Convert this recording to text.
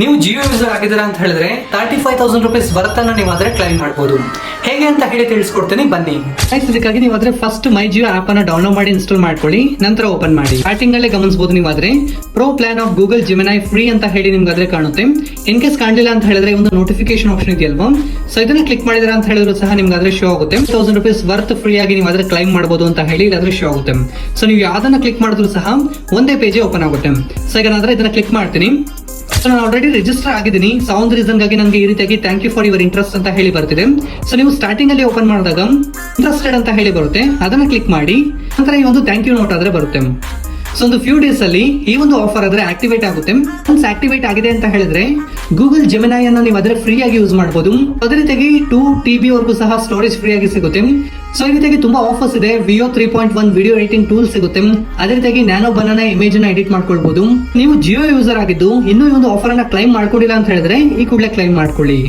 ನೀವು ಜಿಯೋ ಯೂಸರ್ ಆಗಿದ್ದೀರಾ ಅಂತ ಹೇಳಿದ್ರೆ 35,000 rupees ಬರುತ್ತನ್ನ ನೀವು ಆದ್ರೆ ಕ್ಲೈಮ್ ಮಾಡಬಹುದು. ಹೇಗೆ ಅಂತ ಹೇಳಿ ತಿಳಿಸ್ಕೊಡ್ತೀನಿ ಬನ್ನಿ. ಇದಕ್ಕಾಗಿ ನೀವು ಆದ್ರೆ ಫಸ್ಟ್ ಮೈ ಜಿಯೋ ಆಪ್ ಅನ್ನ ಡೌನ್ಲೋಡ್ ಮಾಡಿ ಇನ್ಸ್ಟಾಲ್ ಮಾಡ್ಕೊಳ್ಳಿ, ನಂತರ ಓಪನ್ ಮಾಡಿ. ಸ್ಟಾರ್ಟಿಂಗ್ ಅಲ್ಲೇ ಗಮನಿಸಬಹುದು ನೀವು ಆದ್ರೆ pro plan of Google Gemini free ಅಂತ ಹೇಳಿ ನಿಮ್ಗೆ ಆದ್ರೆ ಕಾಣುತ್ತೆ. ಇನ್ ಕೇಸ್ ಕಾಣಲಿಲ್ಲ ಅಂತ ಹೇಳಿದ್ರೆ ಒಂದು ನೋಟಿಫಿಕೇಶನ್ ಆಪ್ಷನ್ ಇದೆಯಲ್ವಾ, ಸೊ ಇದನ್ನ ಕ್ಲಿಕ್ ಮಾಡಿದ್ರೆ ಅಂತ ಹೇಳಿದ್ರು ಸಹ ನಿಮ್ಗೆ ಆದ್ರೆ ಶೋ ಆಗುತ್ತೆ 1000 rupees ವರ್ತ್ ಫ್ರೀ ಆಗಿ ನೀವು ಆದ್ರೆ ಕ್ಲೈಮ್ ಮಾಡಬಹುದು ಅಂತ ಹೇಳಿ ಇದಾದ್ರೆ ಶೋ ಆಗುತ್ತೆ. ಸೊ ನೀವು ಯಾವ್ದನ್ನ ಕ್ಲಿಕ್ ಮಾಡಿದ್ರು ಸಹ ಒಂದೇ ಪೇಜ್ ಓಪನ್ ಆಗುತ್ತೆ. ಸೊ ಈಗ ನಾನು ಇದನ್ನ ಕ್ಲಿಕ್ ಮಾಡ್ತೀನಿ. ನಾನು ಆಲ್ರೆಡಿ ರಿಜಿಸ್ಟರ್ ಆಗಿದ್ದೀನಿ. ಸೌಂಡ್ ರೀಸನ್ ಗಾಗಿ ನನಗೆ ಈ ರೀತಿಯಾಗಿ thank you for your interest ಅಂತ ಹೇಳಿ ಬರ್ತಿದೆ. ಸೊ ನೀವು ಸ್ಟಾರ್ಟಿಂಗ್ ಅಲ್ಲಿ ಓಪನ್ ಮಾಡಿದಾಗ ಇಂಟ್ರೆಸ್ಟೆಡ್ ಅಂತ ಹೇಳಿ ಬರುತ್ತೆ, ಅದನ್ನ ಕ್ಲಿಕ್ ಮಾಡಿ ನಂತರ ಈ ಒಂದು ಥ್ಯಾಂಕ್ ಯು ನೋಟ್ ಆದ್ರೆ ಬರುತ್ತೆ. ಸೊ ಒಂದು ಫ್ಯೂ ಡೇಸ್ ಅಲ್ಲಿ ಈ ಒಂದು ಆಫರ್ ಆದ್ರೆ ಆಕ್ಟಿವೇಟ್ ಆಗುತ್ತೆ. ಒನ್ಸ್ ಆಕ್ಟಿವೇಟ್ ಆಗಿದೆ ಅಂತ ಹೇಳಿದ್ರೆ ಗೂಗಲ್ ಜೆಮಿನೈ ಅನ್ನ ನೀವು ಆದ್ರೆ ಫ್ರೀ ಆಗಿ ಯೂಸ್ ಮಾಡಬಹುದು. ಅದೇ ರೀತಿಯಾಗಿ 2 TB ವರೆಗೂ ಸಹ ಸ್ಟೋರೇಜ್ ಫ್ರೀ ಆಗಿ ಸಿಗುತ್ತೆ. ಸೊ ಈ ರೀತಿಯಾಗಿ ತುಂಬಾ ಆಫರ್ಸ್ ಇದೆ. ವಿಯೋ 3.1 ವಿಡಿಯೋ ಎಡಿಟಿಂಗ್ ಟೂಲ್ ಸಿಗುತ್ತೆ. ಅದೇ ರೀತಿಯಾಗಿ ನ್ಯಾನೋ ಬನಾನಾ ಇಮೇಜ್ ಅನ್ನ ಎಡಿಟ್ ಮಾಡ್ಕೊಳ್ಬಹುದು. ನೀವು ಜಿಯೋ ಯೂಸರ್ ಆಗಿದ್ದು ಇನ್ನೂ ಈ ಒಂದು ಆಫರ್ ಅನ್ನ ಕ್ಲೈಮ್ ಮಾಡ್ಕೊಂಡಿಲ್ಲ ಅಂತ ಹೇಳಿದ್ರೆ ಈ ಕೂಡಲೇ ಕ್ಲೈಮ್ ಮಾಡ್ಕೊಳ್ಳಿ.